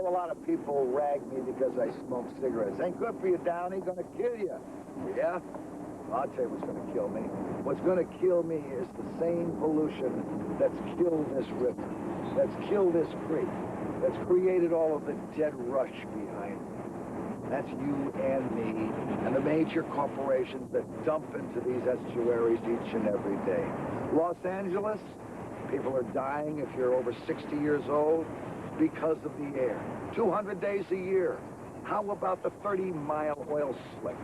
know a lot of people rag me because I smoke cigarettes. Ain't good for you, Downey. Gonna kill you. Yeah? I'll tell you what's gonna kill me. What's gonna kill me is the same pollution that's killed this river, that's killed this creek, that's created all of the dead rush behind me. That's you and me and the major corporations that dump into these estuaries each and every day. Los Angeles, people are dying if you're over 60 years old because of the air. 200 days a year. How about the 30-mile oil slick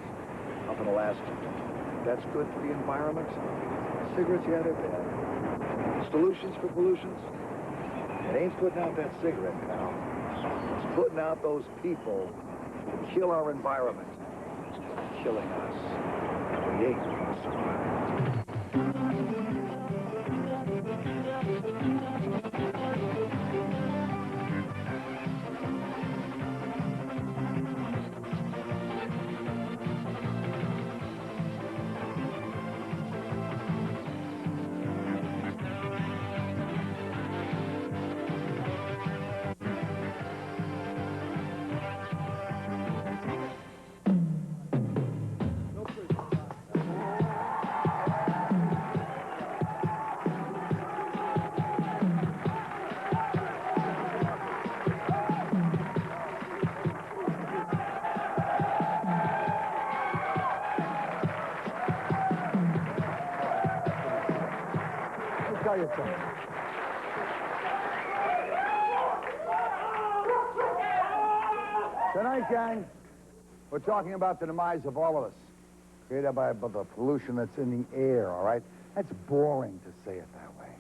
up in Alaska? That's good for the environment. Cigarettes, yeah, they're bad. Solutions for pollutions? It ain't putting out that cigarette, pal. It's putting out those people who kill our environment, killing us. We ain't gonna survive. Tonight, gang, we're talking about the demise of all of us, created by the pollution that's in the air, all right? That's boring to say it that way.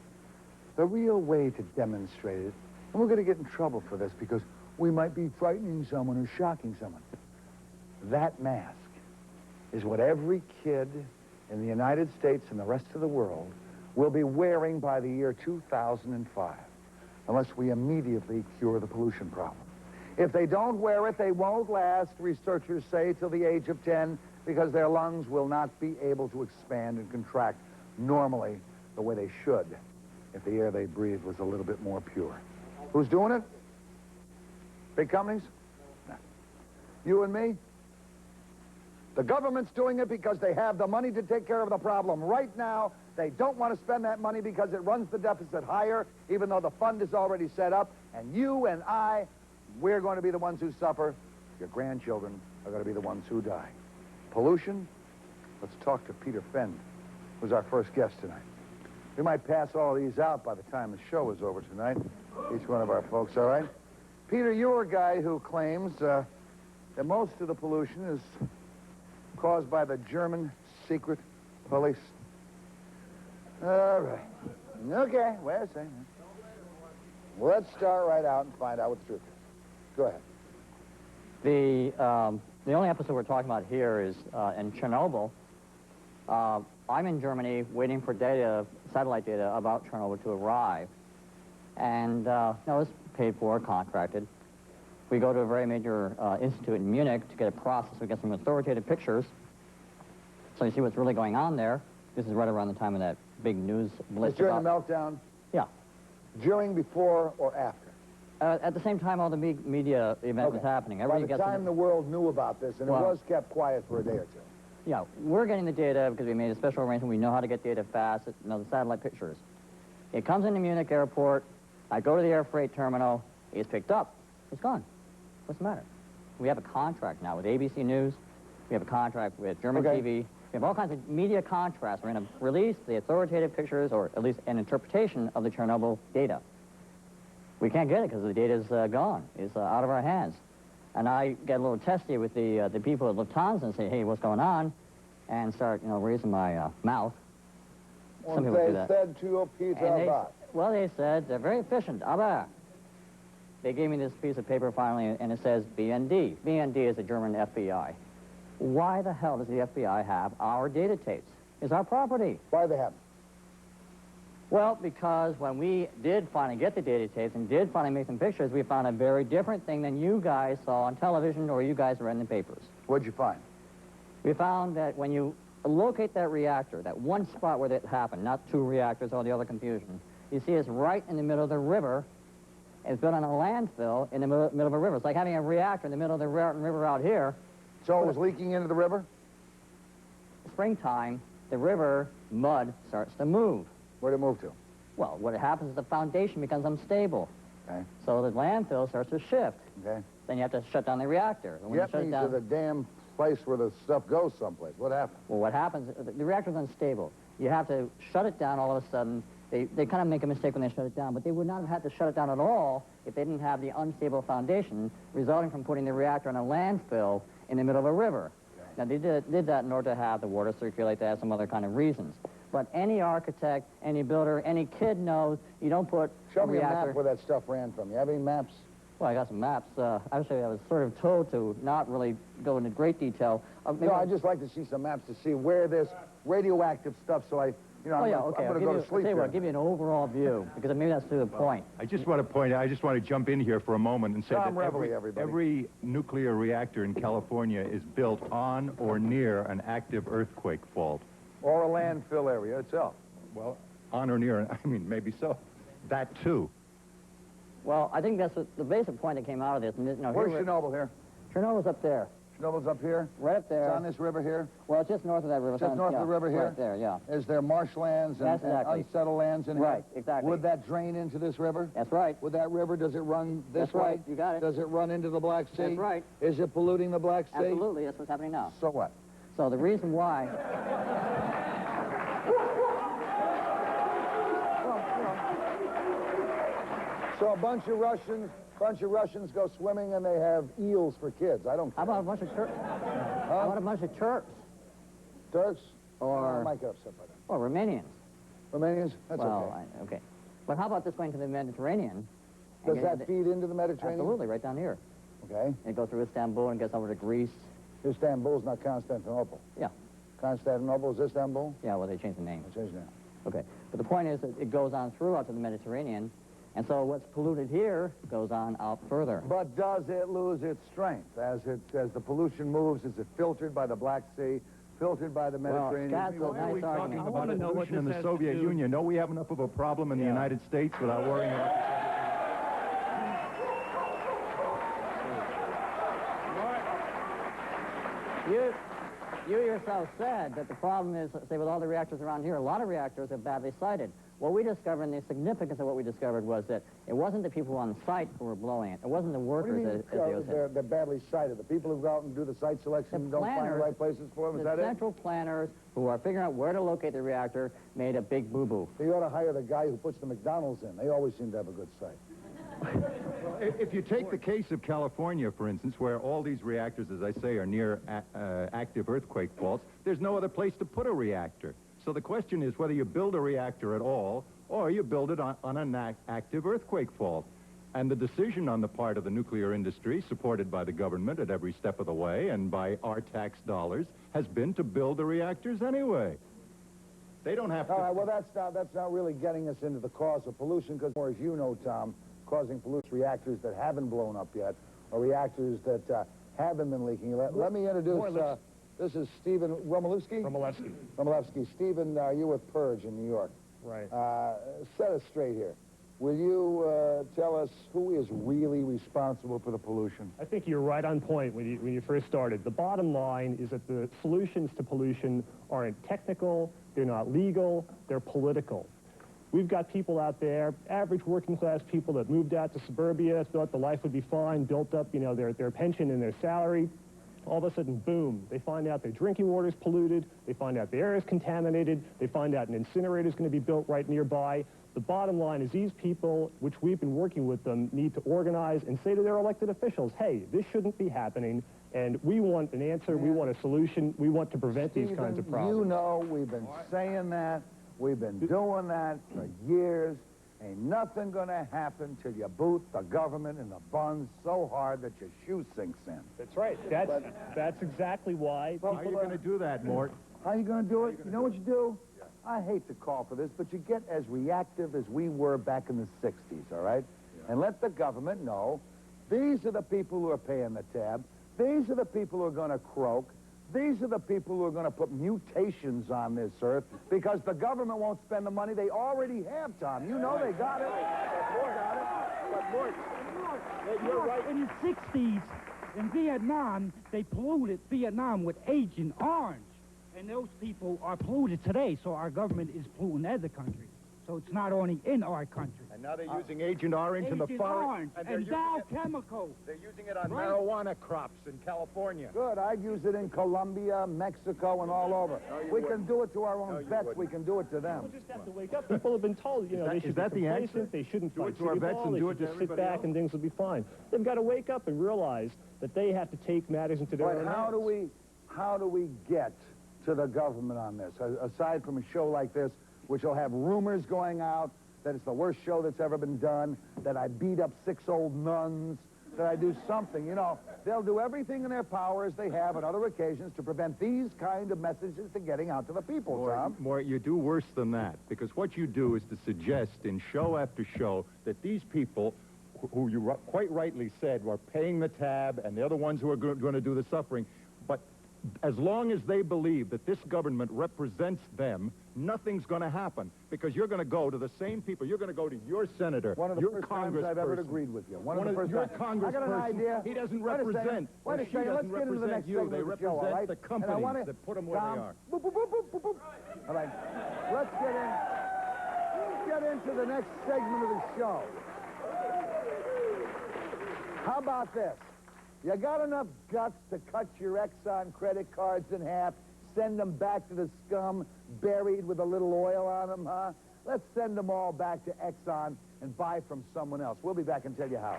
The real way to demonstrate it, and we're going to get in trouble for this because we might be frightening someone or shocking someone. That mask is what every kid in the United States and the rest of the world will be wearing by the year 2005, unless we immediately cure the pollution problem. If they don't wear it, they won't last, researchers say, till the age of 10, because their lungs will not be able to expand and contract normally the way they should if the air they breathe was a little bit more pure. Who's doing it? Big companies? No. You and me? The government's doing it because they have the money to take care of the problem right now. They don't want to spend that money because it runs the deficit higher, even though the fund is already set up. And you and I, we're going to be the ones who suffer. Your grandchildren are going to be the ones who die. Pollution? Let's talk to Peter Fend, who's our first guest tonight. We might pass all these out by the time the show is over tonight. Each one of our folks, all right? Peter, you're a guy who claims that most of the pollution is caused by the German secret police. All right. Okay, wait a second. Well, let's start right out and find out what the truth is. Go ahead. The only episode we're talking about here is in Chernobyl. I'm in Germany waiting for data, satellite data about Chernobyl to arrive. And it's paid for, contracted. We go to a very major institute in Munich to get a process. We get some authoritative pictures. So you see what's really going on there. This is right around the time of that big news blitz. During the meltdown? Yeah. During, before, or after? At the same time all the media event was happening. By the time the world knew about this, and it was kept quiet for a day or two. Yeah, we're getting the data because we made a special arrangement. We know how to get data fast, the satellite pictures. It comes into Munich airport. I go to the air freight terminal. It's picked up. It's gone. What's the matter? We have a contract now with ABC News. We have a contract with German TV. We have all kinds of media contracts. We're going to release the authoritative pictures, or at least an interpretation of the Chernobyl data. We can't get it because the data's gone. It's out of our hands. And I get a little testy with the people at Lufthansa and say, hey, what's going on? And start, raising my mouth. Some people do that. Said to you, Peter, well, they said, they're very efficient. Aber. They gave me this piece of paper finally, and it says BND. BND is the German FBI. Why the hell does the FBI have our data tapes? It's our property. Why they have them? Well, because when we did finally get the data tapes and did finally make some pictures, we found a very different thing than you guys saw on television or you guys read in the papers. What'd you find? We found that when you locate that reactor, that one spot where that happened, not two reactors, all the other confusion, you see it's right in the middle of the river It's built on a landfill in the middle of a river. It's like having a reactor in the middle of the river out here. So it was leaking into the river? Springtime, the river mud starts to move. Where'd it move to? Well, what happens is the foundation becomes unstable. Okay. So the landfill starts to shift. Okay. Then you have to shut down the reactor. And when you Get shut me it down, to the damn place where the stuff goes someplace. What happened? well, what happens, the reactor's unstable. You have to shut it down all of a sudden. They kind of make a mistake when they shut it down, but they would not have had to shut it down at all if they didn't have the unstable foundation resulting from putting the reactor in a landfill in the middle of a river. Okay. Now, they did that in order to have the water circulate. They had some other kind of reasons. But any architect, any builder, any kid knows you don't put Show a me a reactor... map where that stuff ran from. You have any maps? Well, I got some maps. Actually, I was sort of told to not really go into great detail. No, I'd just like to see some maps to see where there's radioactive stuff, so I'm going to go to sleep I'll here. give you an overall view, because maybe that's to the point. I just want to jump in here for a moment and say Tom that Reveley, everybody. every nuclear reactor in California is built on or near an active earthquake fault. Or a landfill area itself. Well, on or near, I mean, maybe so. That, too. Well, I think that's the basic point that came out of this. And Where's Chernobyl here? Chernobyl's up there. Chernobyl's up here? Right up there. It's on this river here? Well, it's just north of that river. Just north of the river here? Right there, yeah. Is there marshlands and unsettled lands in here? Right, exactly. Would that drain into this river? That's right. Would that river, does it run this That's way? right, you got it. Does it run into the Black Sea? That's right. Is it polluting the Black Sea? Absolutely, that's what's happening now. So what? So the reason why... So a bunch of Russians go swimming and they have eels for kids. I don't care. How about a bunch of Turks? How about a bunch of Turks? Turks? Or... I might get upset by that. Or Romanians. Romanians? That's well, okay. Okay. But how about this going to the Mediterranean? Does that feed into the Mediterranean? Absolutely, right down here. Okay. It goes through Istanbul and gets over to Greece. Istanbul's not Constantinople. Yeah. Constantinople is Istanbul? Yeah, well, they changed the name. They changed the name. Okay. But the point is that it goes on through out to the Mediterranean, and so what's polluted here goes on out further. But does it lose its strength as the pollution moves? Is it filtered by the Black Sea, filtered by the Mediterranean? Well, Scott's a Why are we nice talking argument. about pollution in the Soviet Union? No, we have enough of a problem in the United States without worrying about... You yourself said that the problem is, say, with all the reactors around here, a lot of reactors are badly sited. What we discovered, and the significance of what we discovered, was that it wasn't the people on site who were blowing it. It wasn't the What do workers, you mean, as they said. they're badly sited? The people who go out and do the site selection The don't find the planners, right places for them? Is the that it? central planners who are figuring out where to locate the reactor made a big boo-boo. So you ought to hire the guy who puts the McDonald's in. They always seem to have a good site. If you take the case of California, for instance, where all these reactors, as I say, are near active earthquake faults, there's no other place to put a reactor. So the question is whether you build a reactor at all or you build it on an active earthquake fault. And the decision on the part of the nuclear industry, supported by the government at every step of the way and by our tax dollars, has been to build the reactors anyway. They don't have to... All right, well, that's not really getting us into the cause of pollution, because, as you know, Tom, causing pollution reactors that haven't blown up yet, or reactors that haven't been leaking. Let me introduce, this is Stephen Romalewski? Romalewski. Romalewski. Stephen, you're with P.I.R.G in New York. Right. Set us straight here. Will you tell us who is really responsible for the pollution? I think you're right on point when you first started. The bottom line is that the solutions to pollution aren't technical, they're not legal, they're political. We've got people out there, average working class people that moved out to suburbia, thought the life would be fine, built up, their pension and their salary. All of a sudden, boom, they find out their drinking water is polluted, they find out the air is contaminated, they find out an incinerator is going to be built right nearby. The bottom line is these people, which we've been working with them, need to organize and say to their elected officials, hey, this shouldn't be happening, and we want an answer, we want a solution, we want to prevent these kinds of problems. You know, we've been saying that, we've been doing that for years. Ain't nothing gonna happen till you boot the government in the buns so hard that your shoe sinks in. That's right. That's exactly why. How are you going to do that, Mort? How are you gonna do it? You know what you do? I hate to call for this, but you get as reactive as we were back in the 60s, all right? And let the government know these are the people who are paying the tab. These are the people who are gonna croak. These are the people who are going to put mutations on this earth because the government won't spend the money they already have, Tom. You know they got it. They got it. But Mort, you're right. In the 60s, in Vietnam, they polluted Vietnam with Agent Orange. And those people are polluted today, so our government is polluting other countries. So it's not only in our country. And now they're using Agent Orange in the Agent forest. Orange they're and using Dow it- Chemical. They're using it on Right. marijuana crops in California. Good, I'd use it in Colombia, Mexico, and all over. you We can wouldn't. do it to our own No, you vets. We wouldn't. can do it to People them. just have to wake up. People have been told, you know, that- they should is that be the complacent, answer? they shouldn't Do it fight to our city vets ball, and they do should it to just sit everybody back else? and things will be fine. They've got to wake up and realize that they have to take matters into their Right, own how hands. do we get to the government on this? Aside from a show like this, which will have rumors going out that it's the worst show that's ever been done, that I beat up 6 old nuns, that I do something, you know. They'll do everything in their power as they have on other occasions to prevent these kind of messages from getting out to the people, Tom. More, you do worse than that, because what you do is to suggest in show after show that these people, who you quite rightly said were paying the tab, and they're the ones who are going to do the suffering, but as long as they believe that this government represents them, nothing's going to happen, because you're going to go to the same people. You're going to go to your senator, One of the your first times I've ever agreed with you. One of the first your times. I got an congressperson, idea. he doesn't Wait a second. represent. Wait a or she second. Let's doesn't get into the represent next you. segment They of the show, all represent right? the And I companies wanna- that put them where Tom, they are. boop, boop, boop, boop, boop, boop. All right. Let's get into the next segment of the show. How about this? You got enough guts to cut your Exxon credit cards in half, send them back to the scum, buried with a little oil on them, huh? Let's send them all back to Exxon and buy from someone else. We'll be back and tell you how.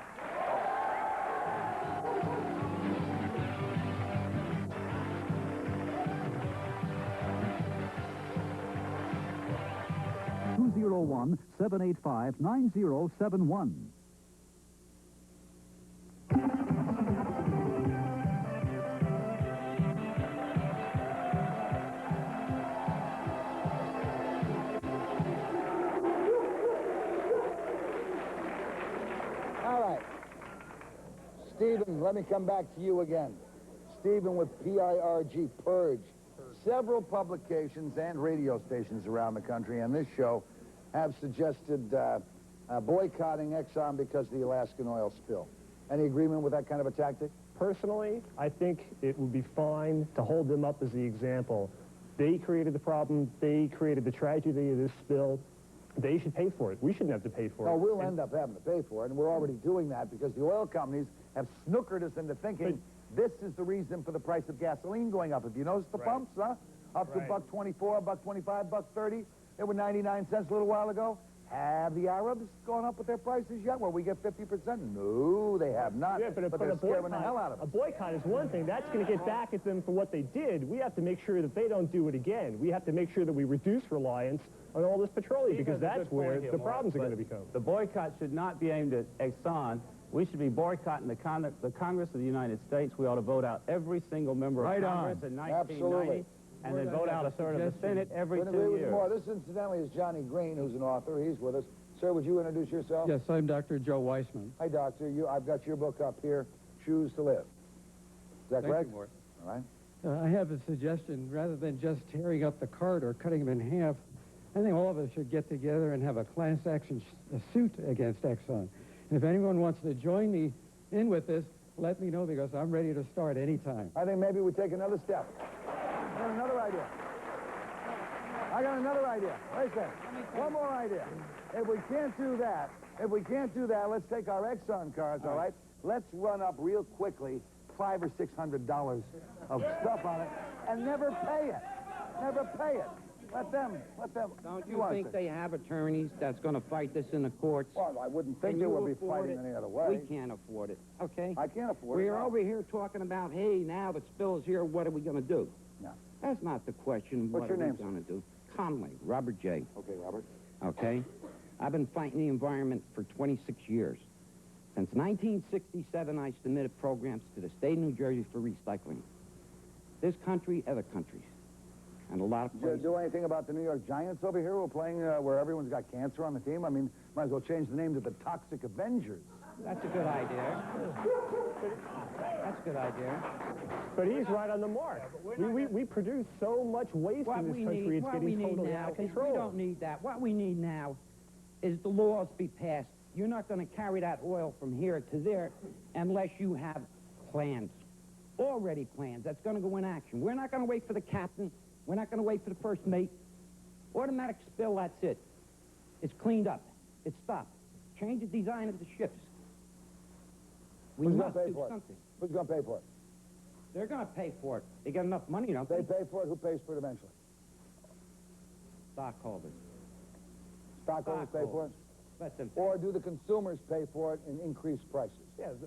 (201-785-9071). All right. Stephen, let me come back to you again. Stephen with P.I.R.G, P.I.R.G. Several publications and radio stations around the country and this show have suggested boycotting Exxon because of the Alaskan oil spill. Any agreement with that kind of a tactic? Personally, I think it would be fine to hold them up as the example. They created the problem. They created the tragedy of this spill. They should pay for it. We shouldn't have to pay for it. No, we'll end up having to pay for it, and we're already doing that because the oil companies have snookered us into thinking this is the reason for the price of gasoline going up. If you notice the pumps, huh? Up to $1.24, $1.25, $1.30. They were 99 cents a little while ago. Have the Arabs gone up with their prices yet? Where we get 50%? No, they have not. Yeah, but they're scaring the hell out of a us. boycott is one thing. That's going to get back at them for what they did. We have to make sure that they don't do it again. We have to make sure that we reduce reliance on all this petroleum, because that's where the problems are going to become. The boycott should not be aimed at Exxon. We should be boycotting the Congress of the United States. We ought to vote out every single member of Congress in 1990. Absolutely. And then vote out a third of the Senate every Couldn't 2 agree with you years. more. This, incidentally, is Johnny Green, who's an author. He's with us. Sir, would you introduce yourself? Yes, I'm Dr. Joe Weissman. Hi, Doctor. I've got your book up here, Choose to Live. Is that correct? You, Mort. All right. I have a suggestion. Rather than just tearing up the cart or cutting them in half, I think all of us should get together and have a class action suit against Exxon. And if anyone wants to join me in with this, let me know, because I'm ready to start anytime. I think maybe we take another step. I got another idea. Wait a second. One more idea. If we can't do that, let's take our Exxon cars, all right? Let's run up real quickly $500 or $600 of stuff on it and never pay it. Never pay it. Let them. Don't you think they have attorneys that's going to fight this in the courts? Well, I wouldn't think Can they you would be afford fighting it? any other way. We can't afford it, okay? I can't afford it. We're no. over here talking about, hey, now the spill is here, what are we going to do? No. That's not the question. What's your name, What are we going to do? Connolly, Robert J. Okay, Robert. Okay? I've been fighting the environment for 26 years. Since 1967, I submitted programs to the state of New Jersey for recycling. This country, other countries, and a lot of Did you places. do anything about the New York Giants over here who are playing where everyone's got cancer on the team? I mean, might as well change the name to the Toxic Avengers. That's a good idea. That's a good idea. But he's right on the mark. We produce so much waste in this country, it's getting totally out of control. We don't need that. What we need now is the laws be passed You're not going to carry that oil from here to there unless you have plans, already plans, that's going to go in action. We're not going to wait for the captain. We're not going to wait for the first mate. Automatic spill, that's it. It's cleaned up. It's stopped. Change the design of the ships. We Who's must going to pay do for it? something. Who's going to pay for it? They're going to pay for it. They got enough money, don't They they? pay for it. Who pays for it eventually? Stockholders. Stockholders pay for it? Let them Or do the consumers pay for it in increased prices?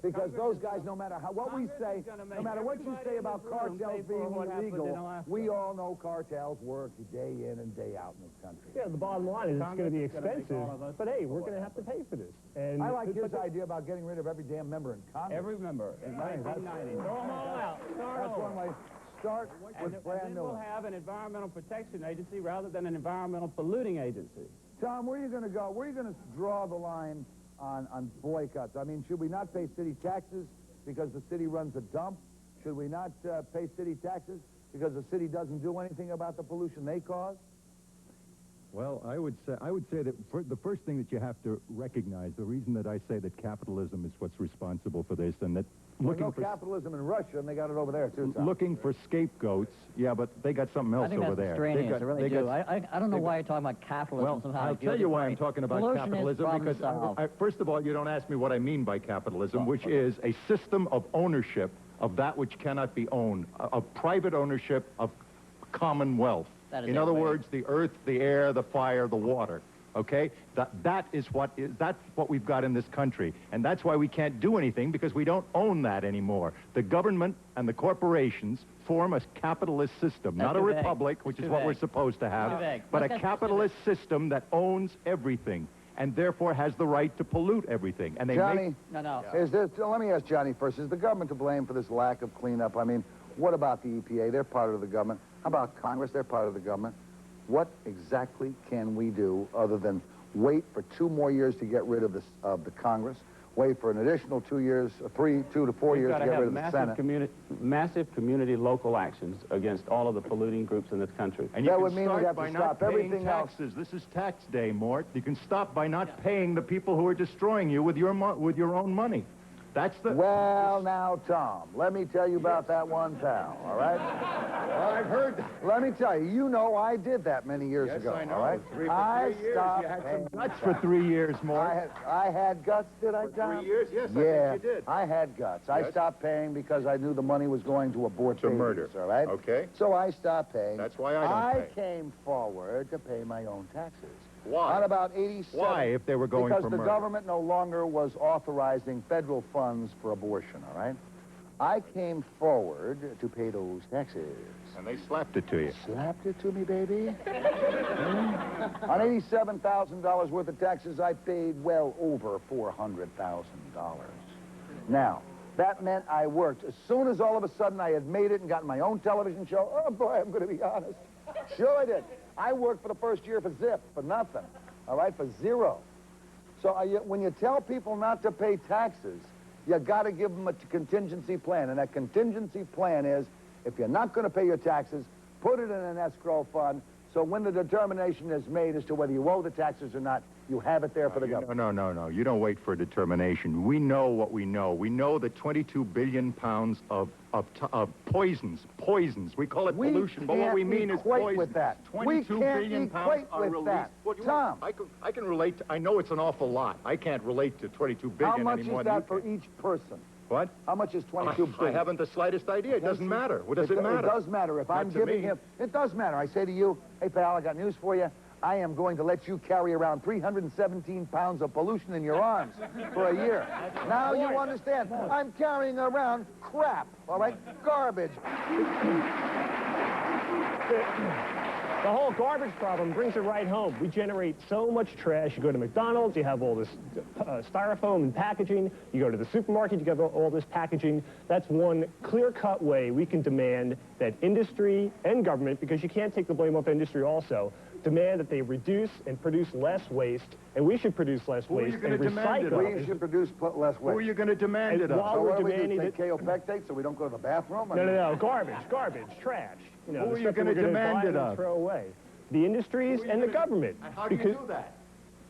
Because those guys, no matter what we say, no matter what you say about cartels being illegal, we all know cartels work day in and day out in this country. Yeah, the bottom line is it's going to be expensive, but hey, we're going to have to pay for this. And I like his idea about getting rid of every damn member in Congress. Every member in 1990. Throw them all out. That's one way. Start with brand And new. then we'll have an environmental protection agency rather than an environmental polluting agency. Tom, where are you going to go? Where are you going to draw the line on boycotts? I mean, should we not pay city taxes because the city runs a dump? Should we not pay city taxes because the city doesn't do anything about the pollution they cause? Well, I would say that the first thing that you have to recognize, the reason that I say that capitalism is what's responsible for this, and that looking for capitalism in Russia, and they got it over there too. Tom. looking for scapegoats, yeah, but they got something else I think over that's there. extraneous. I really do. I don't know why you're talking about capitalism. Well, somehow. I'll tell you why I'm talking about Pollution is capitalism, problem because, solved. first of all, you don't ask me what I mean by capitalism, which is a system of ownership of that which cannot be owned, of private ownership of commonwealth. In other words, the earth, the air, the fire, the water. Okay? That's what we've got in this country. And that's why we can't do anything, because we don't own that anymore. The government and the corporations form a capitalist system, not a republic, which is what we're supposed to have, but a capitalist system that owns everything and therefore has the right to pollute everything. And they Johnny, no. Let me ask Johnny first. Is the government to blame for this lack of cleanup? I mean, what about the EPA? They're part of the government. How about Congress? They're part of the government. What exactly can we do other than wait for 2 more years to get rid of the Congress, wait for an additional 2 years, 2 to 4 years to get rid of the Senate? Massive community local actions against all of the polluting groups in this country. And that would mean we'd have to stop everything else. This is tax day, Mort. You can stop by not paying the people who are destroying you with your own money. That's the... Well, now, Tom, let me tell you about that one pal, all right? Well, I've heard that. Let me tell you, you know I did that many years ago, I know. all right? For 3 years. stopped You had paying some guts for 3 years, Mort. I had guts, did I, Tom? 3 years? Yes, Yeah, I think you did. I had guts. I stopped paying because I knew the money was going to abort babies, murder. all right? Okay. So I stopped paying. That's why I don't pay. came forward to pay my own taxes. Why? On about 87. Why, if they were going for Because the murder? government no longer was authorizing federal funds for abortion, all right? I came forward to pay those taxes. And they slapped it to you. Slapped it to me, baby. On $87,000 worth of taxes, I paid well over $400,000. Now, that meant I worked. As soon as all of a sudden I had made it and gotten my own television show, oh boy, I'm going to be honest. Sure I did. I worked for the first year for zip, for nothing, all right, for zero. So when you tell people not to pay taxes, you got to give them a contingency plan. And that contingency plan is, if you're not going to pay your taxes, put it in an escrow fund, so when the determination is made as to whether you owe the taxes or not, you have it there for the government. No. You don't wait for a determination. We know what we know. We know that 22 billion pounds of poisons, we call it pollution, but what we mean is poison. With that. 22 billion pounds are released. That. Tom. I can relate to, I know it's an awful lot. I can't relate to 22 billion anymore. anymore. How much is that for each person? What? How much is 22 billion? I haven't the slightest idea. It doesn't matter. What does it matter? It does matter. If I'm giving him... It does matter. I say to you, hey, pal, I got news for you. I am going to let you carry around 317 pounds of pollution in your arms for a year. Now you understand. I'm carrying around crap, all right? Garbage. The whole garbage problem brings it right home. We generate so much trash. You go to McDonald's, you have all this styrofoam and packaging. You go to the supermarket, you have all this packaging. That's one clear-cut way we can demand that industry and government, because you can't take the blame off industry also, demand that they reduce and produce less waste, and we should produce less waste and recycle. We should produce less waste. Who are you going to demand it of? So what do we do, take kaopectate so we don't go to the bathroom? No, garbage, trash. You know, who are you going to demand it of? Throw away. The industries and the government. How do you do that?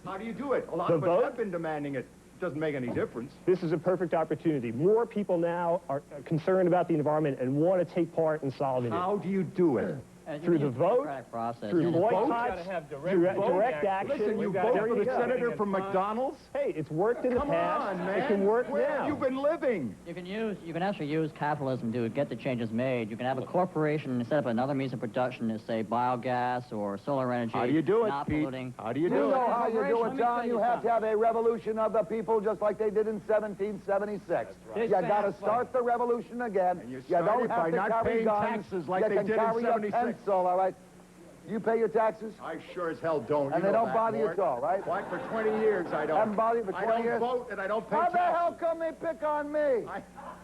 How do you do it? A lot The of us vote? have been demanding it. It doesn't make any difference. This is a perfect opportunity. More people now are concerned about the environment and want to take part in solving it. How do you do it? Through the vote, process. through And boycotts, direct action. Listen, you vote for the senator from McDonald's? Hey, it's worked in the Come past. on, man. It can work Where now. have you been living? You can actually use capitalism to get the changes made. You can have a corporation set up another means of production to say biogas or solar energy. How do you do it, not Pete? polluting. How do you You do it? know how you do Let it, me John. tell You you have to have a revolution of the people just like they did in 1776. You got to start the revolution again. And you don't start it have by to not carry paying guns. taxes like you they can did in carry 76. a pencil, all right? You pay your taxes? I sure as hell don't. And You they know don't that, bother you Mort. at all, right? Why, for 20 years I don't. Haven't bothered you for 20 I years? don't vote and I don't pay How taxes. the hell come they pick on me?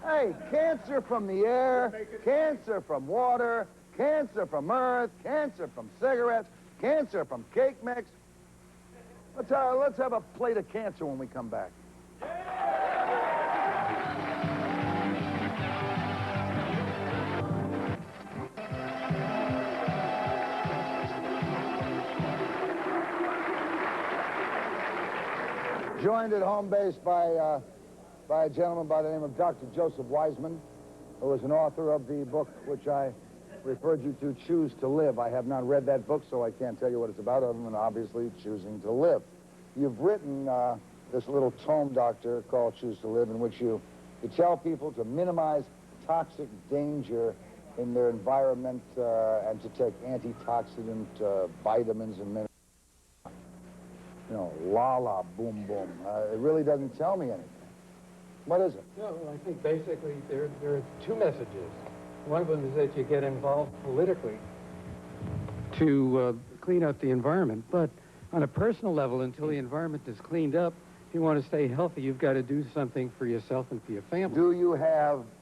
Hey, cancer from the air, cancer from water, cancer from earth, cancer from cigarettes, cancer from cake mix. Let's have a plate of cancer when we come back. Joined at home base by a gentleman by the name of Dr. Joseph Weissman, who was an author of the book which I referred you to, Choose to Live. I have not read that book, so I can't tell you what it's about, other than obviously choosing to live. You've written this little tome, Doctor, called Choose to Live, in which you tell people to minimize toxic danger in their environment and to take antitoxidant vitamins and minerals. You know, la boom boom. It really doesn't tell me anything. What is it? No, I think basically there are two messages. One of them is that you get involved politically to clean up the environment. But on a personal level, until the environment is cleaned up, if you want to stay healthy, you've got to do something for yourself and for your family.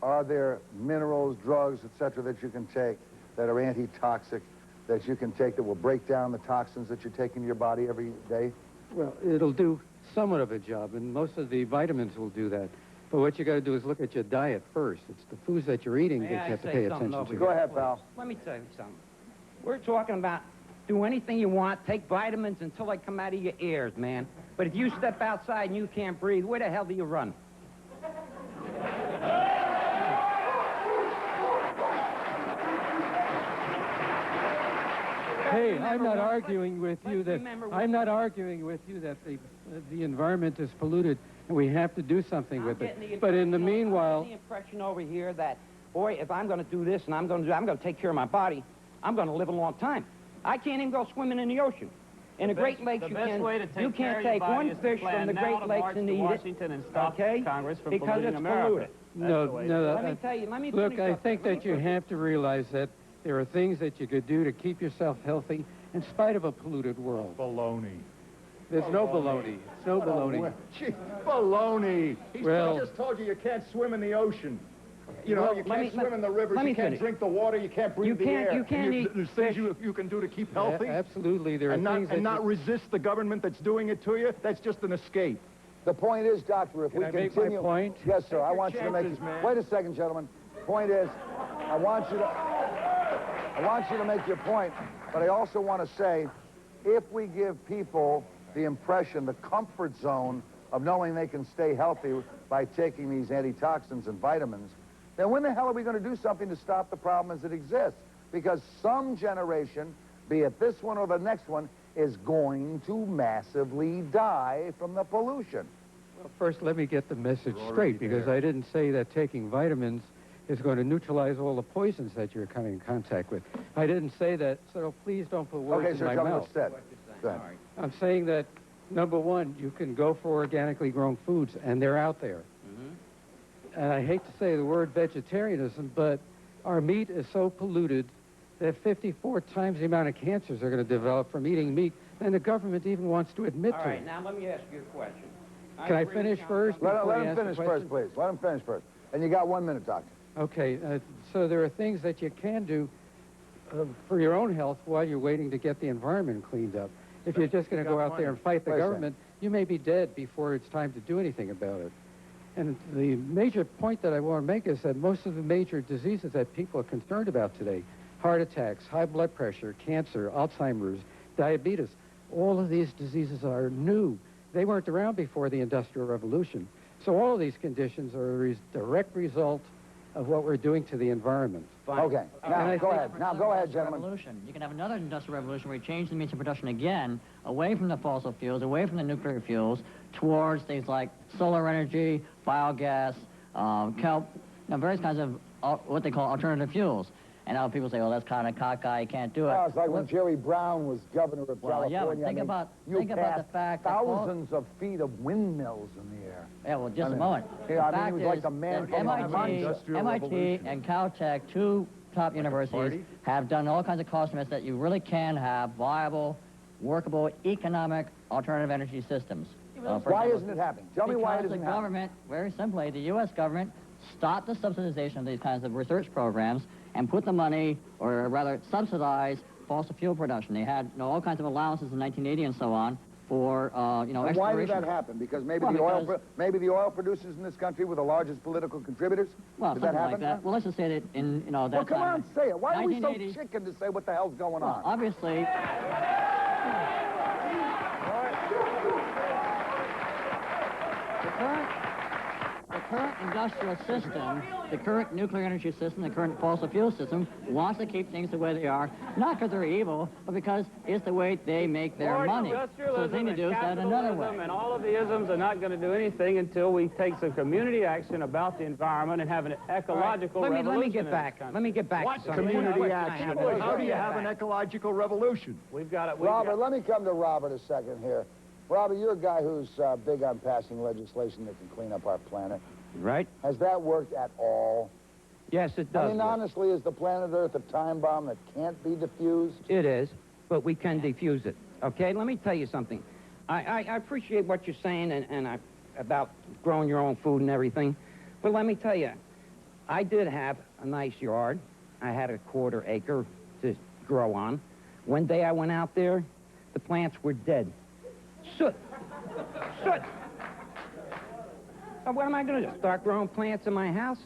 Are there minerals, drugs, etc., that you can take that are antitoxic, that you can take that will break down the toxins that you take into your body every day? Well, it'll do somewhat of a job, and most of the vitamins will do that. But what you got to do is look at your diet first. It's the foods that you're eating that you have to pay attention to. Go ahead, pal. Let me tell you something. We're talking about do anything you want, take vitamins until they come out of your ears, man. But if you step outside and you can't breathe, where the hell do you run? Hey, I'm not arguing with you that the environment is polluted and we have to do something with it. But in the meanwhile, I'm getting the impression over here that, boy, if I'm going to do this and I'm going to take care of my body, I'm going to live a long time. I can't even go swimming in the ocean. In the Great Lakes, you can't take one fish from the Great Lakes and eat Washington and stop Congress from because polluting it's America. polluted. no. Let me tell you, let me Look, finish I up. think that you have to realize that there are things that you could do to keep yourself healthy in spite of a polluted world. Baloney. There's no baloney. It's no baloney. Gee, baloney. He Well- just told you you can't swim in the ocean. You know, Well, you let can't me- swim in the rivers, let me you can't finish. drink the water, you can't breathe the air. You can't eat There's things you can do to keep healthy. Absolutely, there are and things that not resist the government that's doing it to you. That's just an escape. The point is, Doctor, if Can we I make continue... my point? Yes, sir. I your want you to make... chances, man. Wait a second, gentlemen. Point is, I want you to make your point, but I also want to say, if we give people the impression, the comfort zone of knowing they can stay healthy by taking these antitoxins and vitamins, then when the hell are we going to do something to stop the problem as it exists? Because some generation, be it this one or the next one, is going to massively die from the pollution. Well, first, let me get the message straight, because I didn't say that taking vitamins is going to neutralize all the poisons that you're coming in contact with. I didn't say that, so please don't put words Okay, in sir, my tell me mouth. what's said. Go ahead. I'm saying that, number one, you can go for organically grown foods, and they're out there. And I hate to say the word vegetarianism, but our meat is so polluted that 54 times the amount of cancers are going to develop from eating meat than the government even wants to admit All to. right, now let me ask you a question. Can I agree with finish John first? Trump. Let before you him ask the finish question? first, please. Let him finish first. And you got 1 minute, Doctor. Okay, so there are things that you can do for your own health while you're waiting to get the environment cleaned up. If you're just going to go out there and fight the Wait a second. government, you may be dead before it's time to do anything about it. And the major point that I want to make is that most of the major diseases that people are concerned about today, heart attacks, high blood pressure, cancer, Alzheimer's, diabetes, all of these diseases are new. They weren't around before the Industrial Revolution. So all of these conditions are a direct result of what we're doing to the environment. Okay, now go ahead. Now go ahead, gentlemen. Revolution. You can have another industrial revolution where you change the means of production again, away from the fossil fuels, away from the nuclear fuels, towards things like solar energy, biogas, kelp, various kinds of what they call alternative fuels. And now people say, well, that's kind of cockeye, you can't do it. Well, it's like when Jerry Brown was governor of California. Yeah, but think about the fact that thousands of feet of windmills in the air. Yeah, well, just a moment. Yeah, I mean, he was like the man from MIT and Caltech, two top universities, have done all kinds of cost estimates that you really can have viable, workable, economic alternative energy systems. Why isn't it happening? Tell me why it isn't happening. Because the government, very simply, the U.S. government stopped the subsidization of these kinds of research programs and put the money, or rather subsidize fossil fuel production. They had all kinds of allowances in 1980 and so on for, exploration. Why did that happen? Because maybe maybe the oil producers in this country were the largest political contributors? Well, did something that happen? like that. Well, let's just say that in, that Well, come on, say it. Why are we so 1980 chicken to say what the hell's going on? Obviously... The current industrial system, the current nuclear energy system, the current fossil fuel system wants to keep things the way they are, not because they're evil, but because it's the way they make their money. So the thing to do is that another way. And all of the isms are not going to do anything until we take some community action about the environment and have an ecological revolution. Let me get back. Let me get back. What to something. community action? How do you have an ecological revolution? We've got it. Robert, let me come to Robert a second here. Robert, you're a guy who's big on passing legislation that can clean up our planet. Right? Has that worked at all? Yes, it does. I mean, honestly, is the planet Earth a time bomb that can't be diffused? It is, but we can defuse it. Okay, let me tell you something. I appreciate what you're saying about growing your own food and everything, but let me tell you, I did have a nice yard. I had a 1/4 acre to grow on. One day I went out there, the plants were dead. Soot. Soot. What am I going to do? Start growing plants in my house?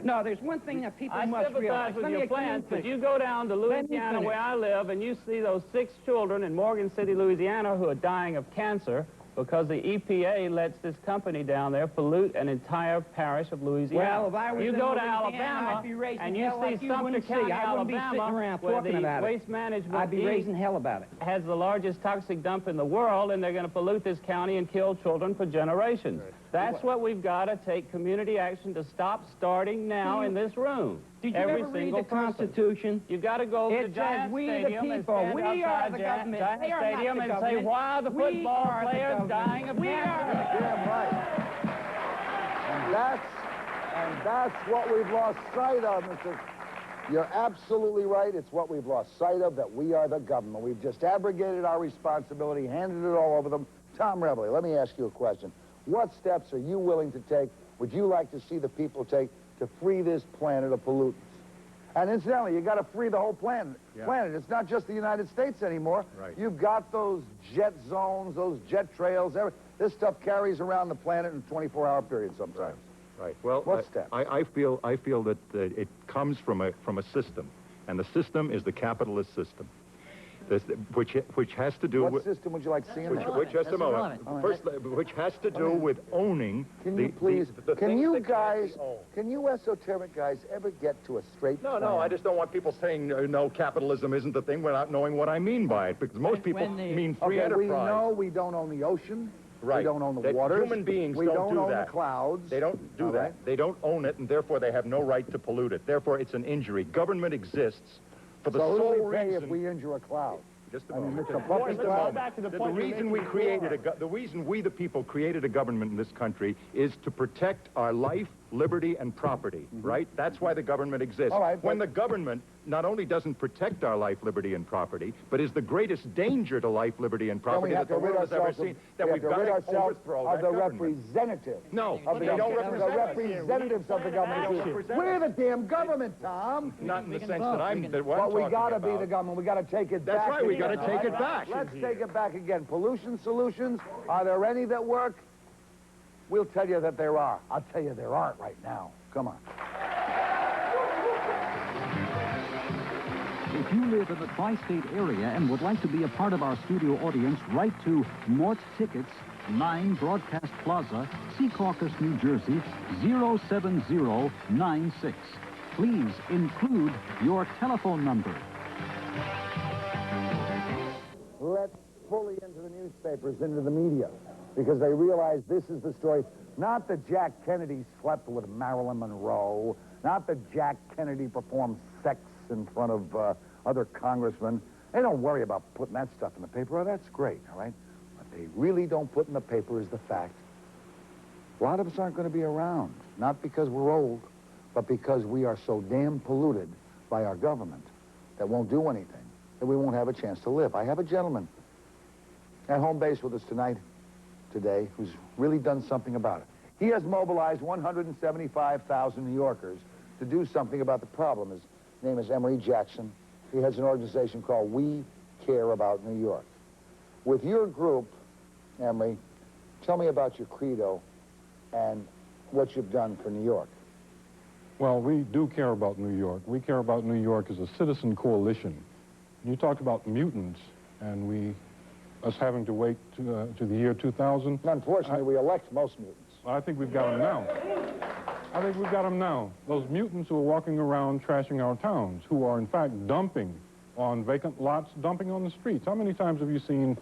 No, there's one thing that people must realize. I sympathize with your plans, but you go down to Louisiana where I live and you see those 6 children in Morgan City, Louisiana who are dying of cancer because the EPA lets this company down there pollute an entire parish of Louisiana. Well, if I was you in go to Louisiana, Alabama I'd be raising and you hell like see you Sumter wouldn't see. County, I wouldn't be sitting Alabama, around where talking the about it. Waste Management I'd be raising hell about it. Has the largest toxic dump in the world, and they're going to pollute this county and kill children for generations. That's what we've got to take community action to stop starting now in this room. Did you ever read the Constitution? You've got to go to It Giant says we the Stadium and people. stand We are outside the Giant government. They are not Stadium the and say, government. why are the We football are the players government. dying of cancer? Damn right. And that's what we've lost sight of, Mr. You're absolutely right. It's what we've lost sight of, that we are the government. We've just abrogated our responsibility, handed it all over them. Tom Reveley, let me ask you a question. What steps are you willing to take, would you like to see the people take, to free this planet of pollutants? And incidentally, you got to free the whole planet. It's not just the United States anymore. Right. You've got those jet zones, those jet trails. This stuff carries around the planet in a 24-hour period sometimes. Right. Well, What steps? I feel that it comes from a system, and the system is the capitalist system, which has to do What with system would you like to see in there? which just a moment. First, which has to do with owning. Can you please, the can things you that guys, own. can you esoteric guys ever get to a straight No, plan? I just don't want people saying, no, capitalism isn't the thing without knowing what I mean by it, because most people mean free Okay, we enterprise. know we don't own the ocean. Right. We don't own the That waters. human beings we don't do own that. the clouds. They don't do All that. right. They don't own it, and therefore they have no right to pollute it. Therefore, it's an injury. Government exists for the So sole who do we pay reason. if we injure a cloud? Just a I mean, moment. Mr. Puppet Just a Cloud. moment. back to the The point you're reason making the reason we, the people, created a government in this country is to protect our life, liberty, and property, right? That's why the government exists. All right, when the government not only doesn't protect our life, liberty, and property, but is the greatest danger to life, liberty, and Then we property have that to the rid world has ever ourselves seen, of, that we we've have to got rid to ourselves overthrow of that the government. representatives. No, Of the they don't government. The represent us. representatives of the government. represent We're us. the damn government, Tom. Not in the can sense vote. that I'm We can- what I'm But we talking gotta be about. the government. We gotta take it back. That's right, we again, gotta take all it back. Let's take it back again. Pollution solutions, are there any that work? We'll tell you that there are. I'll tell you there aren't right now. Come on. If you live in the tri-state area and would like to be a part of our studio audience, write to Mort Tickets, 9 Broadcast Plaza, Secaucus, New Jersey, 07096. Please include your telephone number. Let fully into the newspapers, into the media, because they realize this is the story. Not that Jack Kennedy slept with Marilyn Monroe, not that Jack Kennedy performed sex in front of other congressmen. They don't worry about putting that stuff in the paper. Oh, that's great, all right? What they really don't put in the paper is the fact a lot of us aren't going to be around, not because we're old, but because we are so damn polluted by our government that won't do anything, that we won't have a chance to live. I have a gentleman at home base with us today, who's really done something about it. He has mobilized 175,000 New Yorkers to do something about the problem. His name is Emery Jackson. He has an organization called We Care About New York. With your group, Emery, tell me about your credo and what you've done for New York. Well, we do care about New York. We care about New York as a citizen coalition. You talked about mutants, and us having to wait to the year 2000. Unfortunately, we elect most mutants. I think we've got them now. I think we've got them now. Those mutants who are walking around trashing our towns, who are in fact dumping on vacant lots, dumping on the streets. How many times have you seen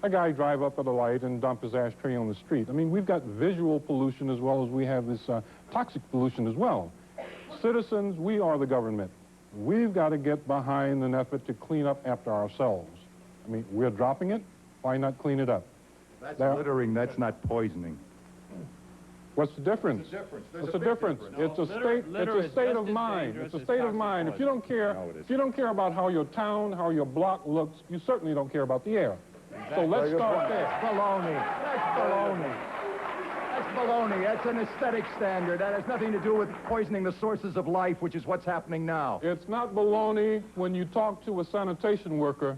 a guy drive up at a light and dump his ashtray on the street? I mean, we've got visual pollution as well as we have this toxic pollution as well. Citizens, we are the government. We've got to get behind an effort to clean up after ourselves. I mean, we're dropping it. Why not clean it up? That's littering. That's not poisoning. What's the difference? What's the difference? It's a state of mind. It's a state of mind. If you don't care, if you don't care about how your town, how your block looks, you certainly don't care about the air. So let's start there. Baloney. That's baloney. That's baloney. That's an aesthetic standard. That has nothing to do with poisoning the sources of life, which is what's happening now. It's not baloney when you talk to a sanitation worker.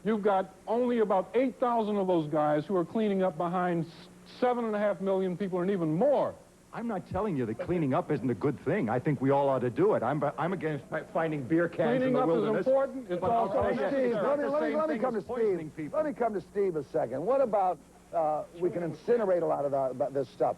You've got only about 8,000 of those guys who are cleaning up behind 7.5 million people and even more. I'm not telling you that cleaning up isn't a good thing. I think we all ought to do it. I'm against finding beer cans in the wilderness. Cleaning up is important. It's also Steve, let me come to Steve. Let me come to Steve a second. What about we can incinerate a lot of this stuff?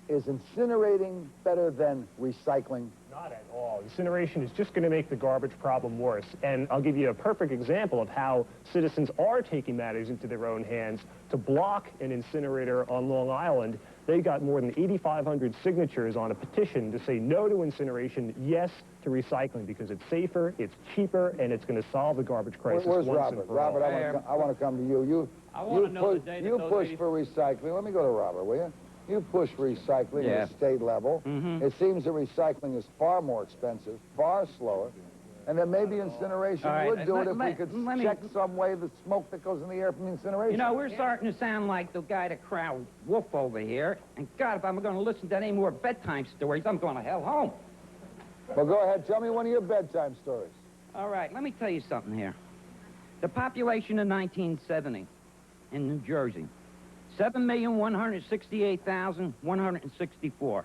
Is incinerating better than recycling? Not at all. Incineration is just going to make the garbage problem worse. And I'll give you a perfect example of how citizens are taking matters into their own hands. To block an incinerator on Long Island, they got more than 8,500 signatures on a petition to say no to incineration, yes to recycling, because it's safer, it's cheaper, and it's going to solve the garbage crisis Where's once Robert? and for Robert, all. I want to come to you. You push for recycling. Let me go to Robert, will you? You push recycling at the state level. It seems that recycling is far more expensive, far slower, and that maybe incineration would do it if we could check some way the smoke that goes in the air from incineration. You know, we're starting to sound like the guy that crowd wolf over here. And God, if I'm going to listen to any more bedtime stories, I'm going to hell home. Well, go ahead. Tell me one of your bedtime stories. All right, let me tell you something here. The population in 1970 in New Jersey, 7,168,164.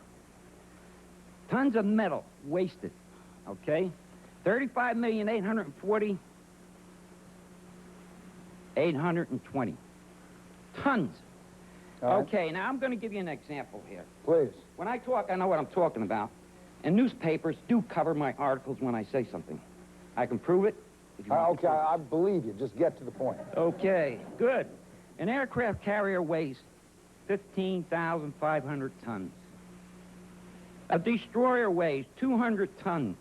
Tons of metal wasted, okay? 35,840,820 tons. Okay, now I'm going to give you an example here. Please. When I talk, I know what I'm talking about. And newspapers do cover my articles when I say something. I can prove it. Okay, I believe you. Just get to the point. Okay, good. An aircraft carrier weighs 15,500 tons. A destroyer weighs 200 tons.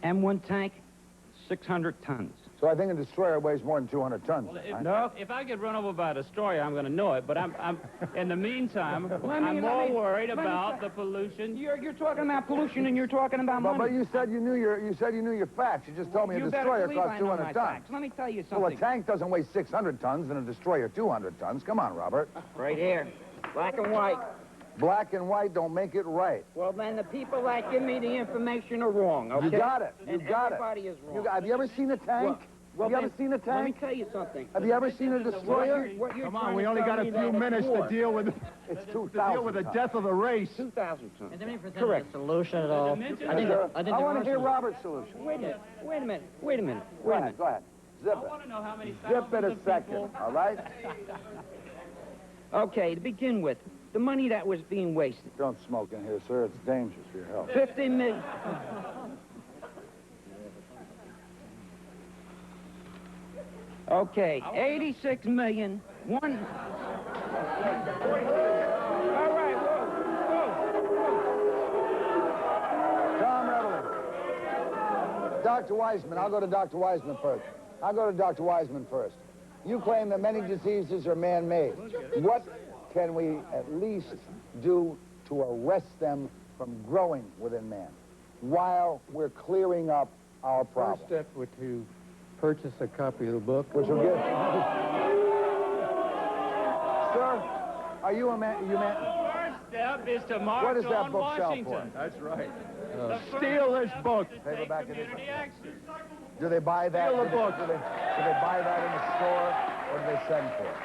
And one tank, 600 tons. So I think a destroyer weighs more than 200 tons. Well, if I get run over by a destroyer, I'm going to know it. But I'm in the meantime, I'm more worried about the pollution. You're talking about pollution, and you're talking about money. But you said you knew your facts. You just told me a destroyer costs 200 tons. Facts. Let me tell you something. Well, a tank doesn't weigh 600 tons and a destroyer 200 tons. Come on, Robert. Right here, black and white. Black and white don't make it right. Well, then the people that give me the information are wrong, okay? You got it. You got it. Everybody is wrong. Have you ever seen a tank? Well, Have you ever then, seen a Let me tank? tell you something. Have you ever seen a destroyer? Come on, we only got a few minutes to deal with It's to 2,000 deal with the tons. death of the race. 2,000 tons. Is there any percent Correct. of the solution at all? I want to hear Robert's solution. Wait a minute. Wait a minute. Wait a minute. Go Wait a ahead, minute. go ahead. Zip I it. want to know how many Zip it thousands a of second, people... all right? Okay, to begin with, the money that was being wasted. Don't smoke in here, sir. It's dangerous for your health. 50 million. Okay, 86 million. All right, Tom Revelin. Dr. Weissman. I'll go to Dr. Weissman first. You claim that many diseases are man-made. What can we at least do to arrest them from growing within man while we're clearing up our problem? First step would to purchase a copy of the book. Which will give... Sir, are you a man? First step is to march What does that on book sell for? Washington. That's right. Steal this book. Paperback edition. Community action. Do they buy that? Steal the book. Do they buy that in the store, or do they send for it?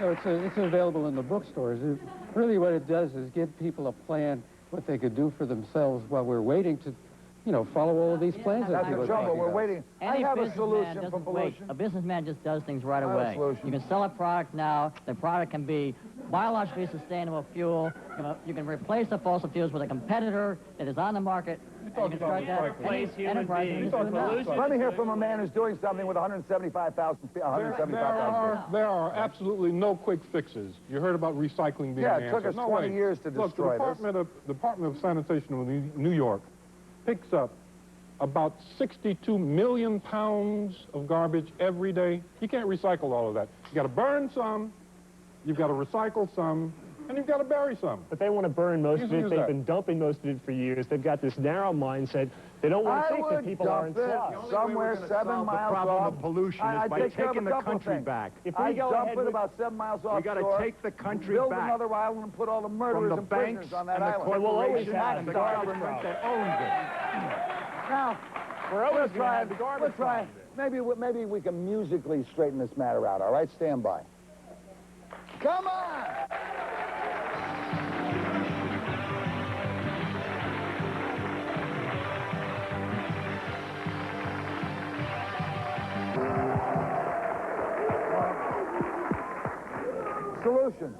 No, it's available in the bookstores. Really what it does is give people a plan what they could do for themselves while we're waiting to, follow all of these plans. that That's people the are trouble. talking We're about. waiting. I Any have a businessman solution for doesn't wait. pollution. A businessman just does things right I have a away. solution. You can sell a product now. The product can be biologically sustainable fuel. You can replace the fossil fuels with a competitor that is on the market. And you can start that Replace human enterprise beings and with just do it now. pollution. Let me hear from a man who's doing something with 175,000 people. There are absolutely no quick fixes. You heard about recycling being Yeah, the it took answer. us 20 years to Look, destroy this. the Department of Sanitation of New York picks up about 62 million pounds of garbage every day. You can't recycle all of that. You got to burn some, you've got to recycle some, and you've got to bury some. But they want to burn most of it. Use They've that. been dumping most of it for years. They've got this narrow mindset. They don't want I to think that would people aren't dump it sloths. somewhere 7 miles The problem off. of pollution I is by take care of taking a the couple country things. back. If I we go dump ahead it with- about 7 miles We offshore. got to take the country build back another island and put all the from murderers the and banks prisoners on that and the island. We'll always corporations have and the garbage government problem. that owns it. Now, We're always we'll going to try. have the garbage We'll try. problem. Maybe we can musically straighten this matter out. All right, stand by. Come on. Solutions.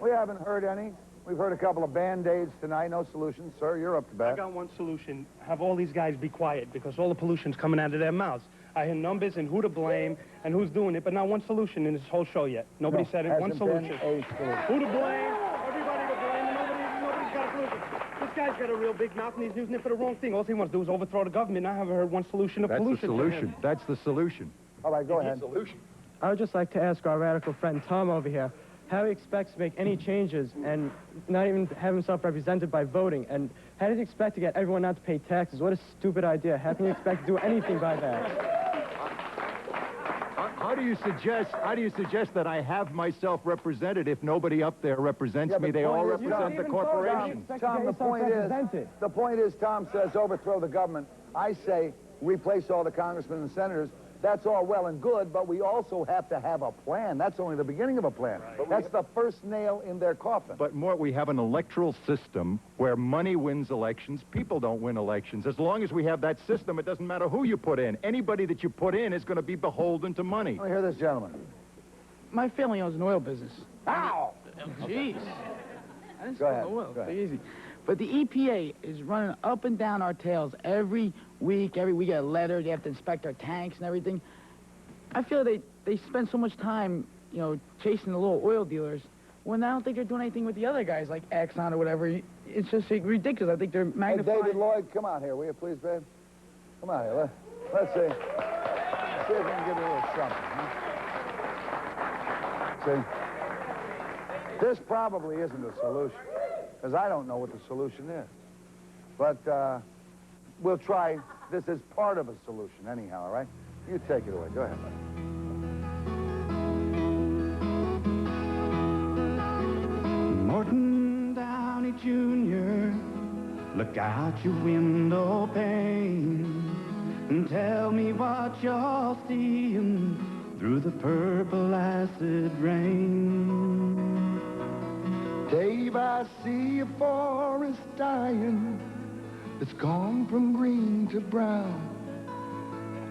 We haven't heard any. We've heard a couple of Band-Aids tonight. No solutions. Sir, you're up to bat. I got one solution. Have all these guys be quiet because all the pollution's coming out of their mouths. I hear numbers and who to blame and who's doing it, but not one solution in this whole show yet. Nobody said it. One Hasn't been solution. a solution. Who to blame? Everybody to blame. And nobody's got a solution. This guy's got a real big mouth and he's using it for the wrong thing. All he wants to do is overthrow the government. I haven't heard one solution of That's the pollution. from him. solution. That's the solution. All right, go ahead. I would just like to ask our radical friend Tom over here how he expects to make any changes and not even have himself represented by voting. And how does he expect to get everyone not to pay taxes? What a stupid idea. How can you expect to do anything by that? How do you suggest that I have myself represented if nobody up there represents me? They all represent the corporations. Tom, the point is, Tom says overthrow the government. I say replace all the congressmen and senators. That's all well and good, but we also have to have a plan. That's only the beginning of a plan. That's the first nail in their coffin. But Mort, we have an electoral system where money wins elections. People don't win elections. As long as we have that system, it doesn't matter who you put in. Anybody that you put in is going to be beholden to money. Let me hear this gentleman. My family owns an oil business. Ow! Jeez. I didn't Go spill ahead. no oil. Go ahead. Take it easy. But the EPA is running up and down our tails every week. We get a letter. They have to inspect our tanks and everything. I feel they spend so much time, chasing the little oil dealers when I don't think they're doing anything with the other guys like Exxon or whatever. It's just ridiculous. I think they're Hey, magnifying. David Lloyd, come out here, will you please, babe? Come out here. Let's see. See if we can give you a little something, huh? See? This probably isn't a solution, because I don't know what the solution is. But we'll try. This is part of a solution anyhow, all right? You take it away. Go ahead. Morton Downey Jr., look out your window pane. And tell me what you're seeing through the purple acid rain. Dave, I see a forest dying. It's gone from green to brown.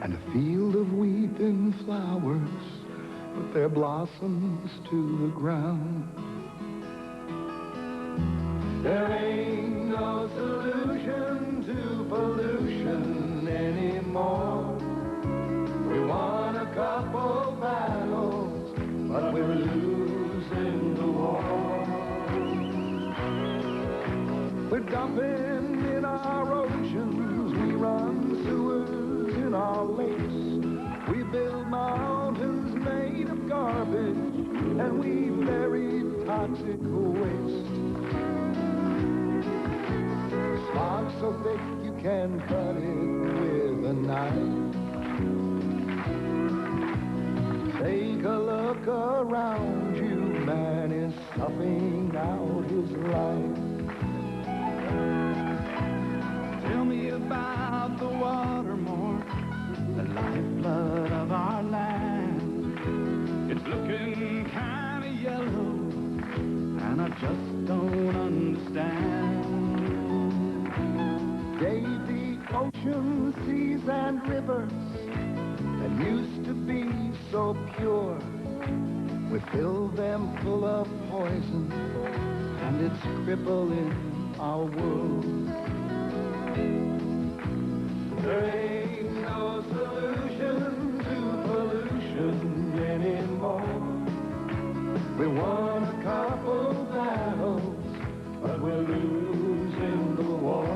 And a field of weeping flowers with their blossoms to the ground. There ain't no solution to pollution anymore. We won a couple battles, but we're losing the war. We're dumping in our oceans, we run sewers in our lakes. We build mountains made of garbage, and we bury toxic waste. Smog so thick you can cut it with a knife. Take a look around you, man is suffering out his life. Tell me about the water more, the lifeblood of our land. It's looking kind of yellow, and I just don't understand. Gave the ocean, seas, and rivers that used to be so pure. We fill them full of poison, and it's crippling our world. There ain't no solution to pollution anymore. We won a couple battles, but we're losing the war.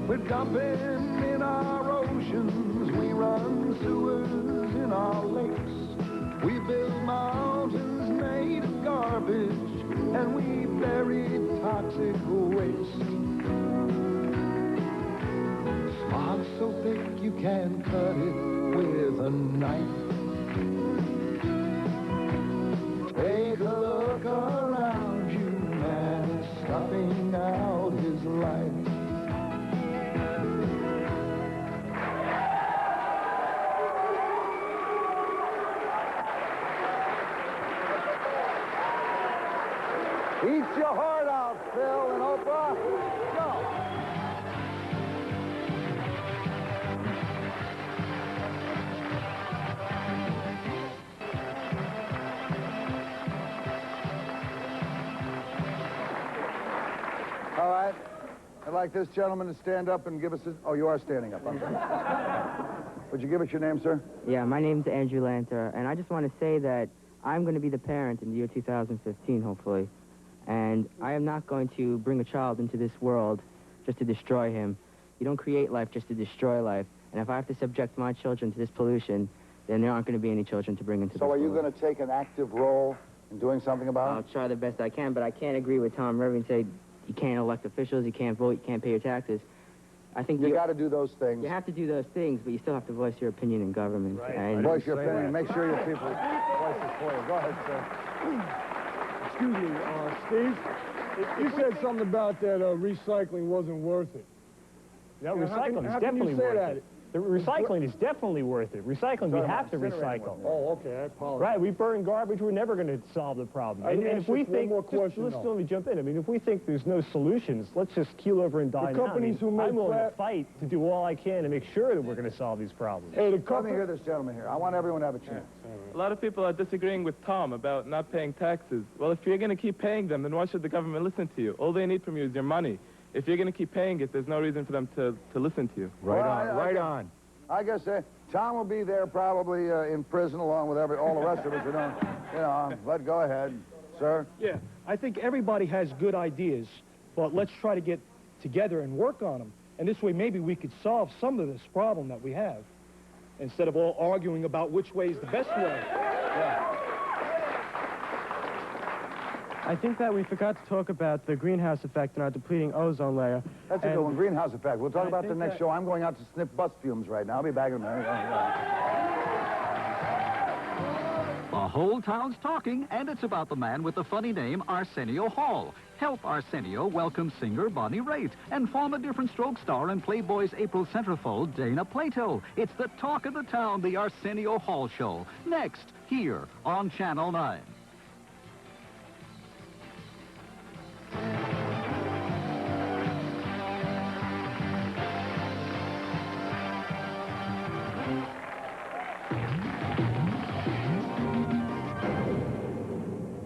We're dumping in our oceans, we run sewers in our lakes. We build mountains made of garbage, and we bury toxic waste. Smog so thick you can cut it with a knife. Take a look around you, man is stuffing out his life. Eat your heart out, Phil and Oprah. Go. All right. I'd like this gentleman to stand up and give us his... Oh, you are standing up. I'm sorry. Would you give us your name, sir? Yeah, my name's Andrew Lanter, and I just want to say that I'm going to be the parent in the year 2015, hopefully. And I am not going to bring a child into this world just to destroy him. You don't create life just to destroy life. And if I have to subject my children to this pollution, then there aren't going to be any children to bring into this world. So are you going to take an active role in doing something about it? I'll try the best I can, but I can't agree with Tom Revy and say you can't elect officials, you can't vote, you can't pay your taxes. I think you got to do those things. You have to do those things, but you still have to voice your opinion in government. Right. And Voice your opinion. Make sure your people voice it for you. Go ahead, sir. Excuse me, Steve. You said something about that recycling wasn't worth it. Yeah, recycling is definitely worth it. The recycling is definitely worth it. Recycling, we have to recycle. Oh, okay, I apologize. Right, we burn garbage, we're never going to solve the problem. And if we think, let me jump in. I mean, if we think there's no solutions, let's just keel over and die now. I'm willing to fight to do all I can to make sure that we're going to solve these problems. Hey, let me hear this gentleman here. I want everyone to have a chance. A lot of people are disagreeing with Tom about not paying taxes. Well, if you're going to keep paying them, then why should the government listen to you? All they need from you is your money. If you're going to keep paying it, there's no reason for them to listen to you. Right on. I guess Tom will be there probably in prison along with all the rest of us. But go ahead, sir. Yeah, I think everybody has good ideas, but let's try to get together and work on them. And this way, maybe we could solve some of this problem that we have, instead of all arguing about which way is the best way. Yeah. I think that we forgot to talk about the greenhouse effect and our depleting ozone layer. That's a good one, greenhouse effect. We'll talk about the next show. I'm going out to sniff bus fumes right now. I'll be back in a minute. The whole town's talking, and it's about the man with the funny name Arsenio Hall. Help Arsenio welcome singer Bonnie Raitt and former Different Stroke star and Playboy's April centerfold Dana Plato. It's the talk of the town, the Arsenio Hall Show. Next, here on Channel 9.